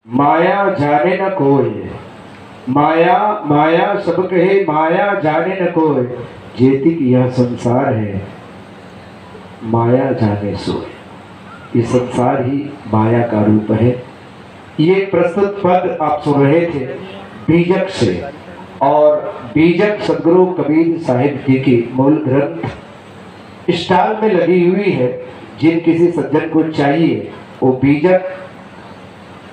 माया जाने न कोय, माया माया सब कहे, माया जाने न कोय, जेतिक यह संसार है, माया जाने सोय। ये संसार ही माया का रूप है। ये प्रस्तुत पद आप सुन रहे थे बीजक से, और बीजक सदगुरु कबीर साहिब जी की मूल ग्रंथ स्टाल में लगी हुई है। जिन किसी सज्जन को चाहिए वो बीजक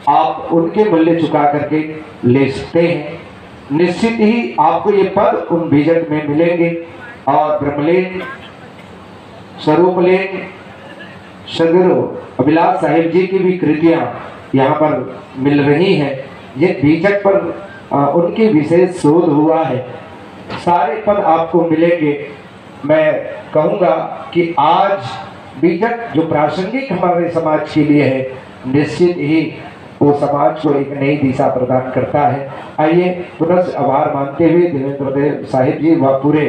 आप उनके मूल्य चुका करके ले सकते हैं। निश्चित ही आपको ये पद उन बीजक में मिलेंगे। और ब्रह्मलीन स्वरूपलीन सदगुरु अभिलाष साहिब जी की भी कृतियां यहाँ पर मिल रही हैं। ये बीजक पर उनकी विशेष शोध हुआ है। सारे पद आपको मिलेंगे। मैं कहूँगा कि आज बीजक जो प्रासंगिक हमारे समाज के लिए है, निश्चित ही वो समाज को एक नई दिशा प्रदान करता है। आइए पुनः आभार मानते हुए देवेंद्र देव साहिब जी व पूरे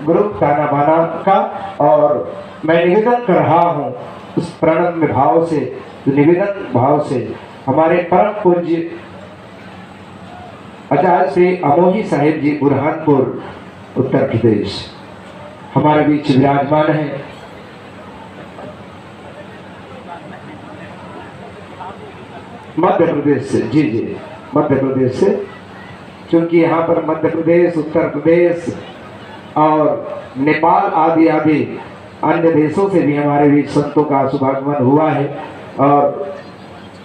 ग्रुप ताना बाना का, और मैं निवेदन कर रहा हूँ उस प्रणम्य भाव से, निवेदन भाव से हमारे परम पूज्य आचार्य श्री अमोही साहिब जी बुरहानपुर उत्तर प्रदेश हमारे बीच विराजमान है। मध्य प्रदेश से, जी जी मध्य प्रदेश से, क्योंकि यहाँ पर मध्य प्रदेश, उत्तर प्रदेश और नेपाल आदि आदि अन्य देशों से भी हमारे बीच संतों का शुभागमन हुआ है। और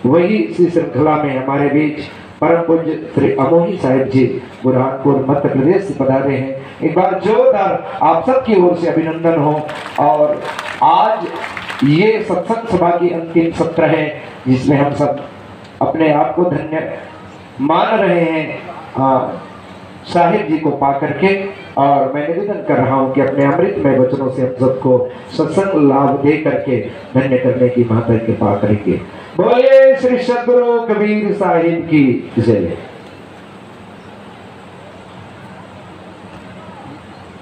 वही इसी श्रृंखला में हमारे बीच परम पूज्य श्री अमोही साहिब जी बुरहानपुर मध्य प्रदेश से पधारे हैं। एक बार जोरदार आप सबकी ओर से अभिनंदन हो। और आज ये सत्संग सभा की अंतिम सत्र है, जिसमें हम सब अपने आप को धन्य मान रहे हैं साहिब जी को पा करके। और मैं निवेदन कर रहा हूं कि अपने अमृतमय वचनों से हम सबको सत्संग लाभ दे करके धन्य करने की माता कृपा करेंगे। बोले श्री सदगुरु कबीर साहिब की जय।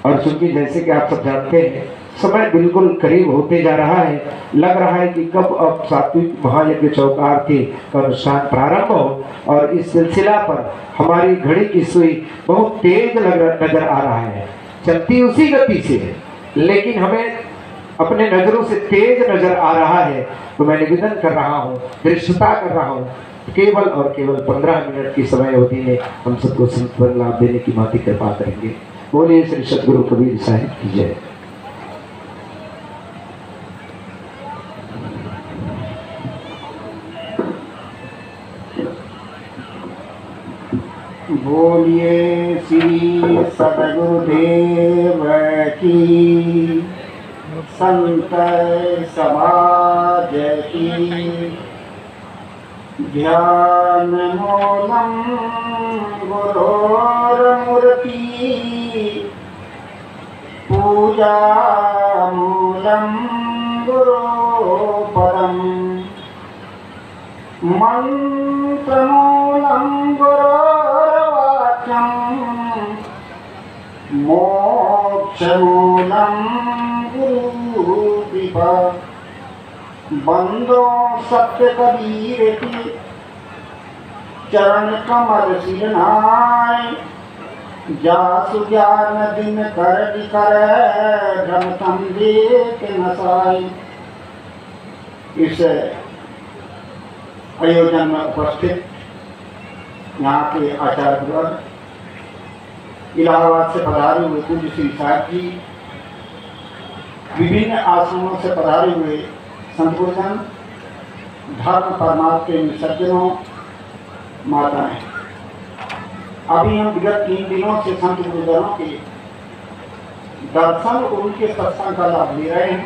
और चूंकि जैसे कि आप सब जानते हैं समय बिल्कुल करीब होते जा रहा है, लग रहा है कि कब अब सात्विक महायज्ञ चौकार का अनुष्ठान प्रारंभ हो। और इस सिलसिला पर हमारी घड़ी की सुई बहुत तेज नजर आ रहा है, चलती उसी गति से है, लेकिन हमें अपने नजरों से तेज नजर आ रहा है। तो मैं निवेदन कर रहा हूँ, दृश्यता कर रहा हूँ, केवल और केवल 15 मिनट की समय अवधि में हम सबको संतवन लाभ देने की माती कृपा करेंगे। बोलिए श्री सदगुरु कबीर साहिब की जय। बोलिए श्री सदगुरुदेव की, संत समाज की। ध्यान मूलम गुरोर्मूर्ति, पूजा मूलम गुरोपदम, मंत्रमूलम गुरोर्वाक्यम, मोक्षमूलम गुरुकृपा। बंदो सत्य कबीर की, चरण कमल सिरनाय, जासु ज्ञान दिन कर भ्रमतम देख नसाई। इस आयोजन में उपस्थित यहाँ के आचार्य वर्ग, इलाहाबाद से पधारे हुए पूज्य श्री साहिब जी, विभिन्न आश्रमों से पधारे हुए संत गुरुजन, धर्म परमार्थ के सज्जनों, माताएं। अभी हम विगत 3 दिनों से संत गुरुजनों के दर्शन और उनके सत्संग का लाभ ले रहे हैं।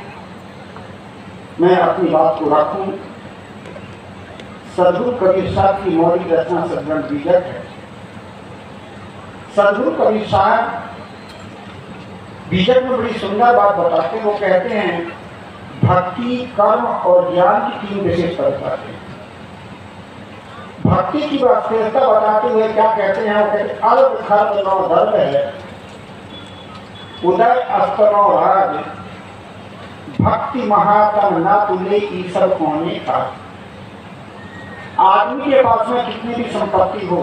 मैं अपनी बात को रखूं, सदगुरु कबीर साहब की मौलिक रचना सदग्रंथ बीजक है। सदगुरु कबीर साहब बीजक में बड़ी सुंदर बात बताते हैं। वो कहते हैं भक्ति, कर्म और ज्ञान की 3 विशेषता बताते हैं। भक्ति की विशेषता बताते हुए क्या कहते हैं? वो कहते हैं अल्प खर्च नौ धर्म है, उदय अस्त नौ राज, भक्ति महात्म न तुले ईश्वर होने का। आदमी के पास में कितनी भी संपत्ति हो,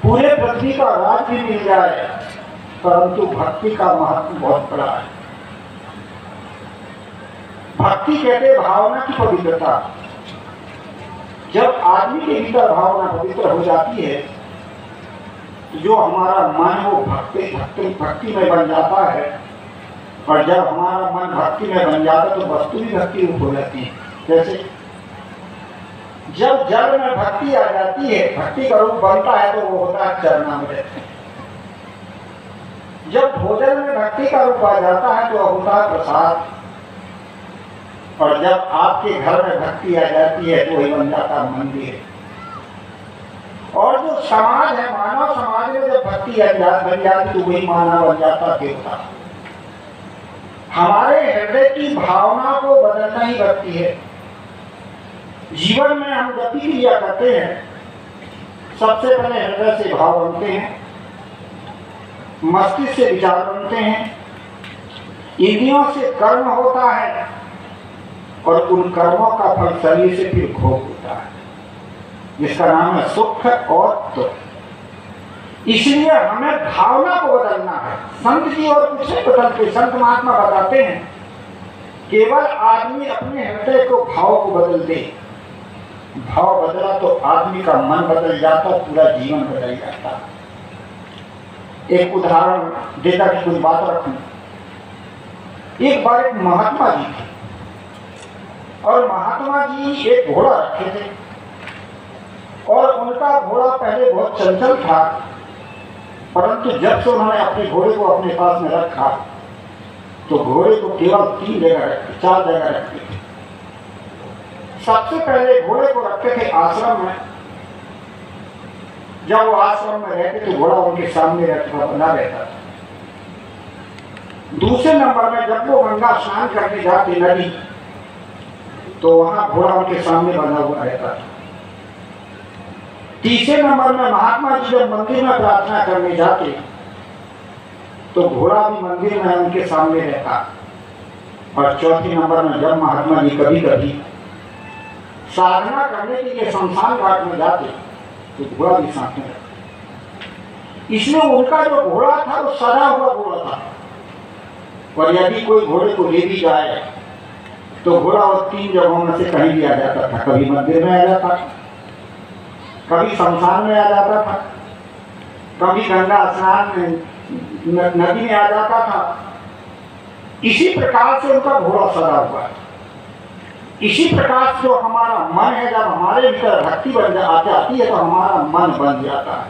पूरे पृथ्वी का राज भी मिल जाए, परंतु भक्ति का महत्व बहुत बड़ा है। भक्ति कहते भावना की पवित्रता। जब आदमी के भीतर भावना पवित्र हो जाती है, जो हमारा मन वो भक्ति में बन जाता है, और जब हमारा मन भक्ति में बन जाता है तो वस्तु भी भक्ति रूप हो जाती है। जैसे जब जल में भक्ति आ जाती है, भक्ति का रूप बनता है, तो वो होता है चरणामृत। जब भोजन में भक्ति का रूप आ जाता है तो होता है प्रसाद, और जब आपके घर में भक्ति आ जाती है तो वही बन जाता है मंदिर। और जो समाज है, मानव समाज में जब भक्ति बन जाती तो वही मानव बन जाता देवता। हमारे हृदय की भावना को बदलना ही भक्ति है। जीवन में हम गति क्रिया करते हैं, सबसे पहले हृदय से भाव बनते हैं, मस्तिष्क से विचार बनते हैं, इंद्रियों से कर्म होता है, और उन कर्मों का फल शरीर से फिर भोग होता है, जिसका नाम है सुख और दुख। इसलिए हमें भावना को बदलना है। संत जी और कुछ नहीं बदलते, संत महात्मा बताते हैं केवल आदमी अपने हृदय को भाव को बदल दे। भाव बदला तो आदमी का मन बदल जाता, पूरा जीवन बदल जाता। एक उदाहरण देता कि कुछ बात रखूं। एक बार एक महात्मा जी थे, और महात्मा जी एक घोड़ा रखे थे, और उनका घोड़ा पहले बहुत चंचल था, परंतु जब से उन्होंने अपने घोड़े को अपने पास में रखा तो घोड़े को केवल 3 जगह रखते, 4 जगह रखते थे। सबसे पहले घोड़े को रखते थे आश्रम में। जब वो आश्रम में रहते तो घोड़ा उनके सामने बना रहता था। दूसरे नंबर में जब वो गंगा स्नान करने जाते नदी, तो वहां घोड़ा उनके सामने बना हुआ रहता था। तीसरे नंबर में महात्मा जी जब मंदिर में प्रार्थना करने जाते तो घोड़ा भी मंदिर में उनके सामने रहता। और चौथे नंबर में जब महात्मा जी कभी कभी साधना करने के लिए शमशान घाट में जाते तो घोड़ा भी साथ में रहता। इसलिए उनका जो घोड़ा था वो सदा हुआ घोड़ा था, और यदि कोई घोड़े को ले भी जाए तो घोड़ा वो 3 जगहों में से कहीं भी आ जाता था। कभी मंदिर में आ जाता था, कभी शमशान में आ जाता था, कभी गंगा स्नान में नदी में आ जाता था। इसी प्रकार से उनका घोड़ा सदा हुआ है। इसी प्रकार से जो हमारा मन है, जब हमारे भीतर भक्ति बन जाती है तो हमारा मन बन जाता है,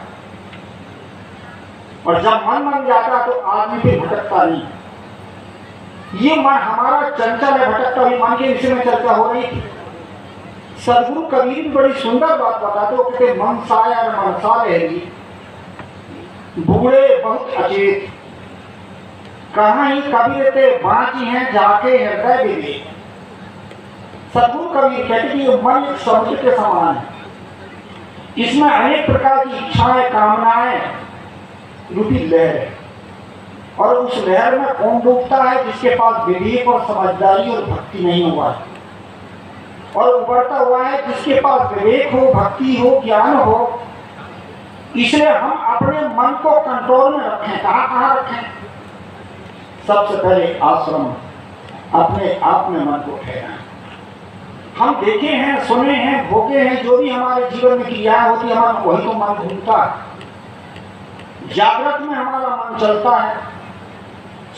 और जब मन बन जाता है तो आदमी फिर भटकता नहीं। ये मन हमारा चंचल है, भटकता हुई मन के विषय में चर्चा हो रही थी। सदगुरु कबीर भी बड़ी सुंदर बात बताते हो, कहते मन साया मनसा रहेगी, बूढ़े बहुत अचेत, कहाँ ही कबीर ते बाँची हैं जाके हृदय विवेक। सदगुरु कबीर कहते कि ये मन एक समुद्र के समान है, इसमें अनेक प्रकार की इच्छाएं कामनाएं रूपी लहर है, और उस लहर में कौन डूबता है? जिसके पास विवेक और समझदारी और भक्ति नहीं हुआ है। और उभरता हुआ है जिसके पास विवेक हो, भक्ति हो, ज्ञान हो। इसलिए हम अपने मन को कंट्रोल में रखें। कहाँ रखें? सबसे पहले आश्रम, अपने आप में मन को ठहराएं। हम देखे हैं, सुने हैं, भोगे हैं, जो भी हमारे जीवन में क्रियाएं होती है, हमारा वही तो मन घूमता है। जागृत में हमारा मन चलता है,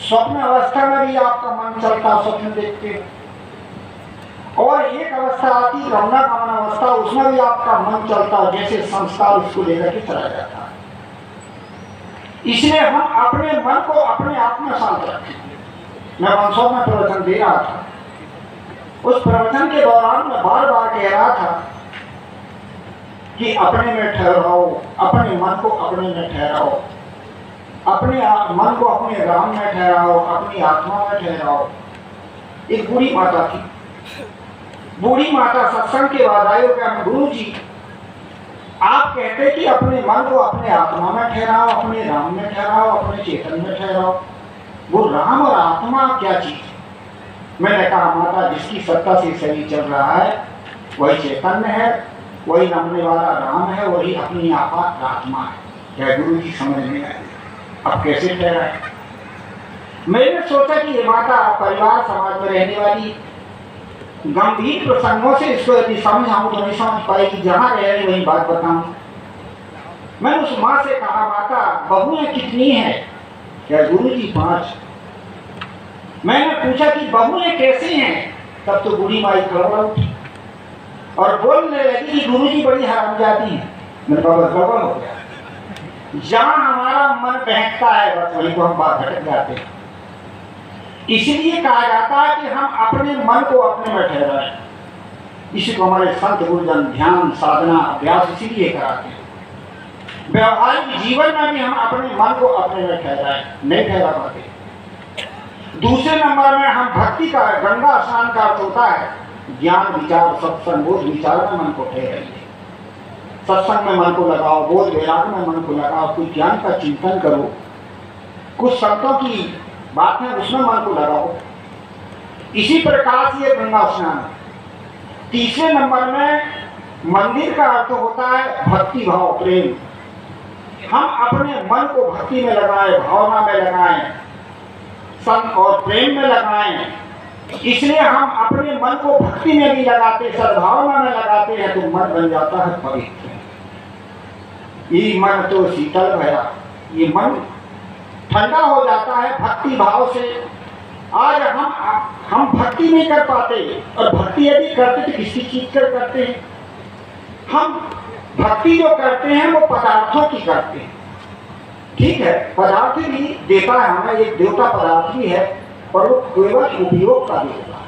स्वप्न अवस्था में भी आपका मन चलता है, स्वप्न देखते हैं। और एक अवस्था आती है रमना गमन अवस्था, उसमें भी आपका मन चलता है, जैसे संस्कार उसको लेकर के चला जाता है। इसलिए हम अपने मन को अपने आप में शांत रखें। मैं मंदसौर में प्रवचन दे रहा था, उस प्रवचन के दौरान मैं बार बार कह रहा था कि अपने में ठहराओ, अपने मन को अपने में ठहराओ, अपने मन को अपने राम में ठहराओ, अपनी आत्मा में ठहराओ। एक बूढ़ी माता थी, बूढ़ी माता सत्संग के बाद आई और कहा, गुरु जी आप कहते कि अपने मन को अपने आत्मा में ठहराओ, अपने राम में ठहराओ, अपने चेतन में ठहराओ। वो राम और आत्मा क्या चीज? मैंने कहा माता, जिसकी सत्ता से शरीर चल रहा है वही चैतन्य है, वही नमने वाला राम है, वही अपनी आपा आत्मा है। क्या गुरु जी समझ में आए? अब कैसे ठहराए? मैंने सोचा कि ये माता परिवार समाज में रहने वाली गंभीर प्रसंगों से इसको यदि समझाऊं तो नहीं समझ पाएगी, जहां रह रही वही बात बताऊं। मैंने उस माँ से कहा, माता बहुएं कितनी है? क्या गुरु जी 5। मैंने पूछा कि बहुएं कैसी हैं? तब तो बूढ़ी माई गड़बड़ उठी और बोलने लगी कि गुरु जी बड़ी हरामजादी है। मेरे पापा गड़बड़ हो गया। जहां हमारा मन बहकता है बस वहीं को हम बात भटक जाते हैं। इसलिए कहा जाता है कि हम अपने मन को अपने में ठहराएं। इसी को हमारे संत गुरुजन ध्यान साधना अभ्यास इसीलिए कराते हैं। व्यवहारिक जीवन में भी हम अपने मन को अपने में ठहराएं, नहीं ठहरा पाते। दूसरे नंबर में हम भक्ति का गंगा स्नान का अर्थ होता है ज्ञान विचार सत्संग, बोध विचार में मन को ठहराइए। सत्संग में मन को लगाओ, बोध वैराग में मन को लगाओ, कुछ ज्ञान का चिंतन करो, कुछ संतों की बातें उसमें मन को लगाओ। इसी प्रकार से ये गंगा स्नान। तीसरे नंबर में मंदिर का अर्थ होता है भक्ति भाव प्रेम। हम अपने मन को भक्ति में लगाएं, भावना में लगाएं, संग और प्रेम में लगाएं। इसलिए हम अपने मन को भक्ति में भी लगाते, सद्भावना में लगाते हैं तो मन बन जाता है पवित्र। ये मन तो शीतल भया, ये मन ठंडा हो जाता है भक्ति भाव से। आज हम भक्ति नहीं कर पाते, और भक्ति यदि करते तो किसी चीज कर करते हैं। हम भक्ति जो करते हैं वो पदार्थों की करते हैं। ठीक है, पदार्थ भी देता है हमें, एक देवता पदार्थ भी है, पर वो केवल उपयोग का देवता है।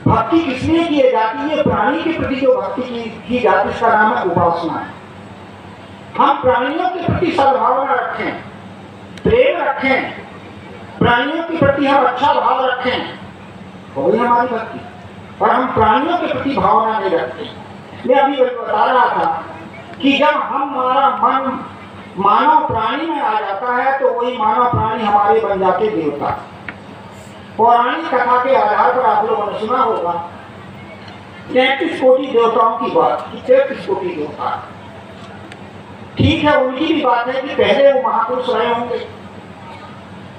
भक्ति किस लिए की जाती है? प्राणी के प्रति जो भक्ति की जाती है इसका नाम है उपासना। हम प्राणियों के प्रति सद्भावना रखें, प्रेम रखें, प्राणियों के प्रति हम अच्छा भाव रखें, वही हमारी भक्ति। और हम प्राणियों के प्रति भावना नहीं रखते। मैं अभी बता रहा था कि जब हमारा मन मानव प्राणी में आ जाता है तो वही मानव प्राणी हमारे बन जाते देवता। पौराणिक कथा के आधार पर आप लोगों ने सुना होगा 33 कोटि देवताओं की बात, 33 कोटि देवता। ठीक है, उनकी भी बात है कि पहले वो महापुरुष रहे होंगे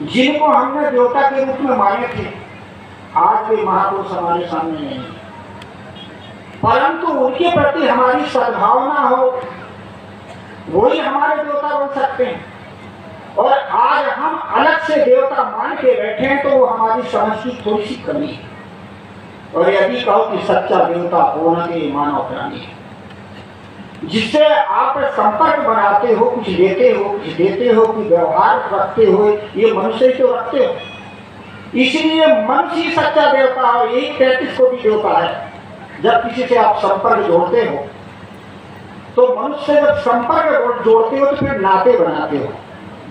जिनको हमने देवता के रूप में माने थे। आज वे महापुरुष हमारे सामने नहीं, परंतु उनके प्रति हमारी सद्भावना हो, वही हमारे देवता बन सकते हैं। और आज हम अलग से देवता मान के बैठे हैं तो वो हमारी समझ की थोड़ी सी कमी है। और यदि कहो कि सच्चा देवता होना के मानव प्राणी है, जिससे आप संपर्क बनाते हो, कुछ लेते हो, कुछ देते हो, कुछ व्यवहार रखते हो, ये मनुष्य ही तो रखते हो। इसलिए मनुष्य ही सच्चा देवता हो। यही 33 कोटि देवता है। जब किसी से आप संपर्क जोड़ते हो तो मनुष्य से जब संपर्क जोड़ते हो तो फिर नाते बनाते हो।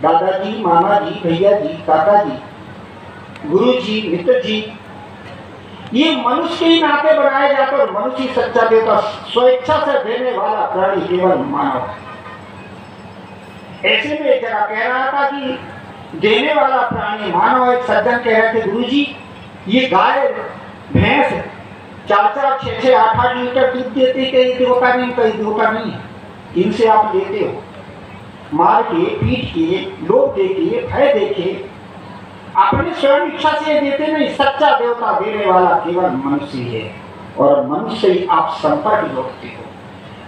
दादाजी, मामा जी, भैया जी, काका जी, गुरु जी, मित्र जी, ये मनुष्य ही नाते बनाए जाते और मनुष्य ही सच्चा देवता, स्वेच्छा से देने वाला प्राणी केवल मानव है। ऐसे में एक जगह कह रहा था कि देने वाला प्राणी मानव। एक सज्जन कह रहे थे, गुरु जी ये गाय भैंस 4-4, 6-6, 8-8 लीटर दूध देते, कहीं देवता नहीं, कहीं देवता नहीं है। इनसे आप लेते हो, मार के, पीट के, लोभ दे के, भय दे के, अपनी स्वयं इच्छा से देते नहीं। सच्चा देवता देने वाला केवल मनुष्य है, और मनुष्य ही आप संपर्क जोड़ते हो,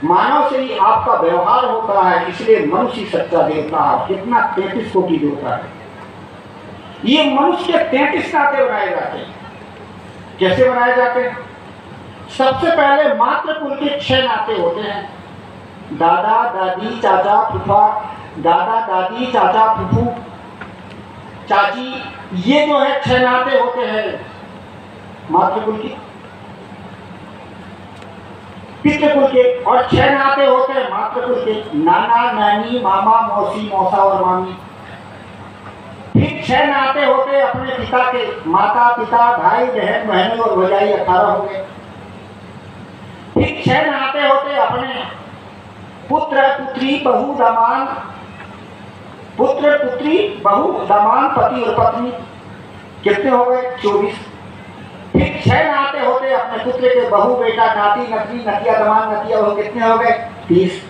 मानव से ही आपका व्यवहार होता है। इसलिए मनुष्य सच्चा देवता है। कितना 33 कोटि देवता है। ये मनुष्य के 33 नाते बनाए जाते हैं। कैसे बनाए जाते हैं? सबसे पहले मातृ कुल के 6 नाते होते हैं। दादा दादी चाचा फूफा, दादा दादी चाचा फूफू चाची, ये जो है 6 नाते होते हैं मातृकुल के। पितृकुल के और 6 नाते होते हैं मातृकुल के, नाना नानी मामा मौसी मौसा और मामी। फिर 6 नाते होते हैं अपने पिता के, माता पिता भाई बहन बहनों और भौजाई 18 हो गए। फिर 6 नाते होते अपने पुत्र पुत्री बहू दामान, पुत्र पुत्री बहू दामान पति और पत्नी, कितने हो गए? 24। फिर 6 नाते होते अपने पुत्र के, बहू बेटा नाती नतनी नतिया दमान नतिया, वो कितने हो गए? 30।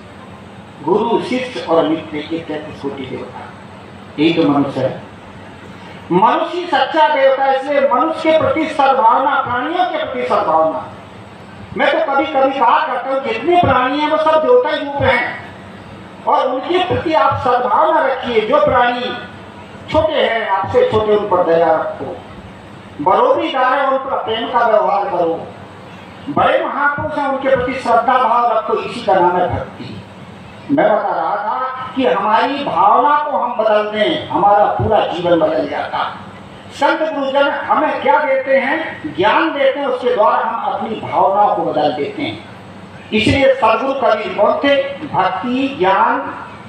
गुरु शिष्य और मित्र के 33 कोटि देवता, यही तो मनुष्य है। मनुष्य सच्चा देवता है, इसलिए मनुष्य के प्रति सद्भावना, प्राणियों के प्रति सद्भावना। मैं तो कभी कभी कहा करता हूँ जितने प्राणी हैं वो सब देवता ही रूप हैं, और उनके प्रति आप सद्भावना रखिए। जो प्राणी छोटे हैं, आपसे छोटे, उन पर दया रखो, बरोबरीदार है, उन पर प्रेम का व्यवहार करो। बड़े महापुरुष हैं, उनके प्रति श्रद्धा भाव रखो, इसी का नाम है भक्ति। मैं बता रहा था कि हमारी भावना को हम बदल दें, हमारा पूरा जीवन बदल जाता। संत गुरुजन हमें क्या देते हैं? ज्ञान देते हैं, उसके द्वारा हम अपनी भावनाओं को बदल देते हैं। इसलिए सदगुरु कबीर कौन थे? भक्ति, ज्ञान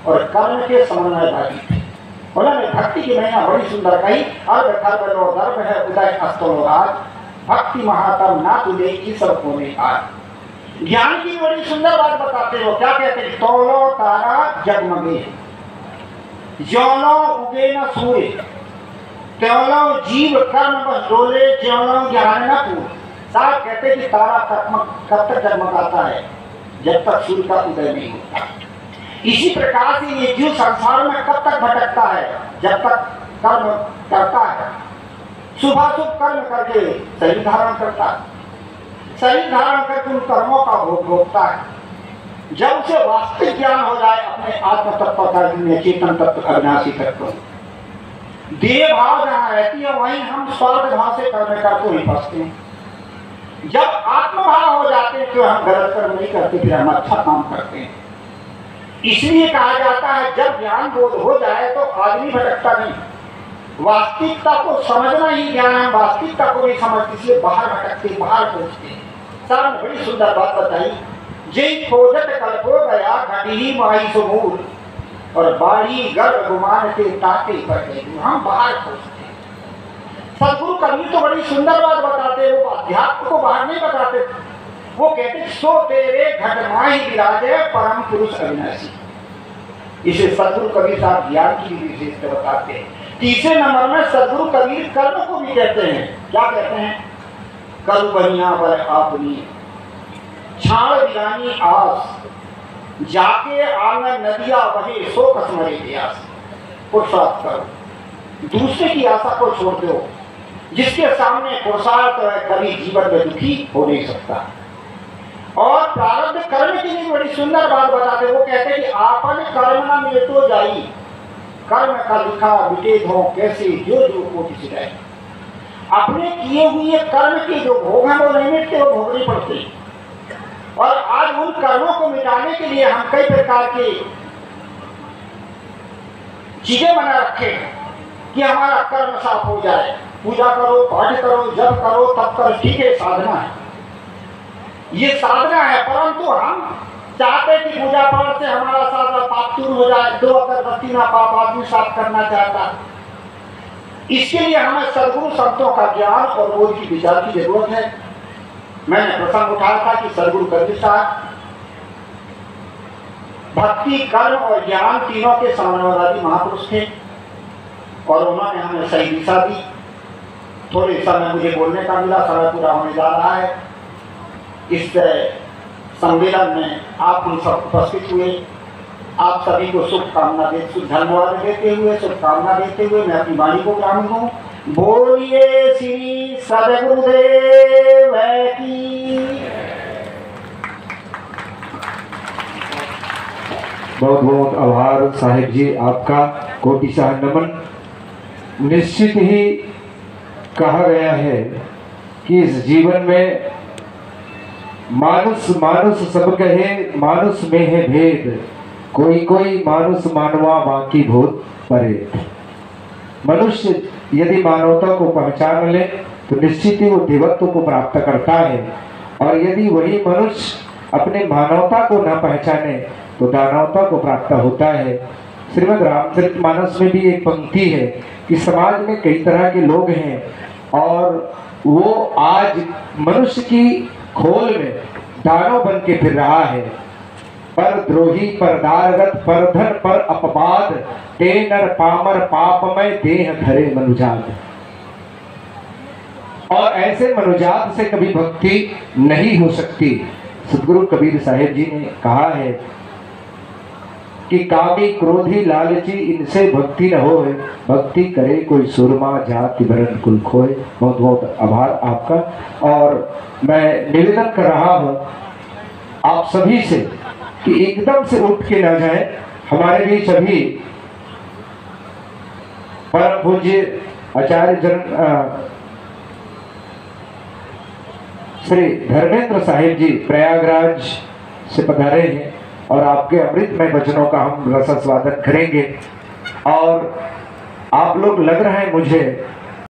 और कर्म के समन्वयवादी थे। उन्होंने भक्ति की महिमा बड़ी सुंदर कही, अर्घ खर्ब लो गर्भ है उदय अस्तो राज, भक्ति महातम ना तुझे ईश्वर को आज। ज्ञान की बड़ी सुंदर बात बताते हो, क्या कहते हैं? तौलो तारा जगमगे, ज्योलो उगे न सूर्य, त्योलो जीव कर्म बस डोले, ज्योलो ज्ञान न पूर। साहब कहते कि तारा कब तक जगमगाता है? जब तक सूर्य का उदय नहीं होता। इसी प्रकार से ये जीव संसार में कब तक भटकता है? जब तक कर्म करता है, शुभाशुभ कर्म करके शरीर धारण करता है, शरीर धारण करके उन कर्मों का भोग भोगता है। जब उसे वास्तविक ज्ञान हो जाए अपने आत्म तत्व का, चेतन तत्व अविनाशी तत्व, देह भाव जहाँ रहती है वहीं हम स्वार्थ भाव से कर्म करते ही फंसते हैं। जब आत्मभाव हो जाते हैं तो हम गलत कर्म नहीं करते, फिर हम अच्छा काम करते हैं। इसलिए कहा जाता है जब ज्ञान बोध हो जाए तो आदमी भटकता नहीं। वास्तविकता को समझना ही ज्ञान है, वास्तविकता को नहीं समझते इसलिए बाहर भटकते, बाहर पहुंचते। साहब ने बड़ी सुंदर बात बताई, जय खोजत कल्पो गया घटी माई सुमूल, और बाड़ी गर्भ गुमान के ताते पर गए, हम बाहर पहुंचते। सदगुरु कबीर तो बड़ी सुंदर बात बताते, वो अध्यात्म को बाहर नहीं बताते। वो कहते सो तेरे घट माही विराजे परम पुरुष अविनाशी। इसे सदगुरु कबीर साहब ज्ञान की भी विशेषता बताते हैं। तीसरे नंबर में सदगुरु कबीर कर्म को भी कहते हैं। क्या कहते हैं? करु बनिया पर आपनी, छाड़ बिरानी आस, जाके आंगन नदिया बहे सो कसमरे प्यास। पुरुषार्थ करो, दूसरे की आशा को छोड़ दो। जिसके सामने पुरुषार्थ है कभी जीवन में दुखी हो नहीं सकता। और प्रारब्ध कर्म की भी बड़ी सुंदर बात बताते, वो कहते कि आपन कर्म न मिलतो जाई, कर्म का लिखा विटेद हो कैसे जो जो कोटि सिराए। अपने किए हुए कर्म के जो भोग हैं वो नहीं मिटते, वो भोगने पड़ते। और आज उन कर्मों को मिटाने के लिए हम कई प्रकार के चीजें बना रखे हैं कि हमारा कर्म साफ हो जाए। पूजा करो, पाठ करो, जप करो, तब करो, ठीक है, साधना है, ये साधना है। परंतु हम चाहते कि पूजा पाठ से हमारा सारा पाप दूर हो जाए। 2 अगरबत्ती ना पाप आदमी साफ करना चाहता। इसके लिए हमें सदगुरु संतों का ज्ञान और बोध की विचार की जरूरत है। मैंने प्रसंग उठाया था कि सदगुरु कबीर साहब भक्ति, कर्म और ज्ञान तीनों के समन्वयवादी महापुरुष थे और उन्होंने हमें सही दिशा दी। थोड़े समय मुझे बोलने का मिला, समय पूरा होने जा रहा है। इस सम्मेलन में आप हम सब उपस्थित हुए, आप सभी को शुभकामना धन्यवाद देते हुए, शुभकामना देते हुए मैं अपनी वाणी को विराम दूं। बोलिए श्री सदगुरुदेव की। बहुत बहुत आभार साहिब जी आपका, कोटि शाह नमन। निश्चित ही कहा गया है कि इस जीवन में मानुष मानुष सब कहे, मानुष में है भेद, कोई कोई मानुष मानवा बाकी भूत परे। मनुष्य यदि मानवता को पहचान ले तो निश्चित ही वो देवत्व को प्राप्त करता है, और यदि वही मनुष्य अपने मानवता को न पहचाने तो दानवता को प्राप्त होता है। श्रीमद् रामचरितमानस में भी एक पंक्ति है कि समाज में कई तरह के लोग हैं और वो आज मनुष्य की खोल में दानव बन के फिर रहा है। पर द्रोही, पर दारगत, पर धन, पर अपवाद, ते नर पामर पापमय देह धरे मनुजात। और ऐसे मनोजात से कभी भक्ति नहीं हो सकती। सदगुरु कबीर साहिब जी ने कहा है कि कामी क्रोधी लालची इनसे भक्ति न होए, भक्ति करे कोई सुरमा जाति वरण कुल खोए। बहुत बहुत आभार आपका। और मैं निवेदन कर रहा हूँ आप सभी से कि एकदम से उठ के ना जाए। हमारे बीच अभी परम पूज्य आचार्य जन श्री धर्मेंद्र साहिब जी प्रयागराज से पधारे हैं और आपके अमृतमय वचनों का हम रसास्वादन करेंगे। और आप लोग लग रहे हैं मुझे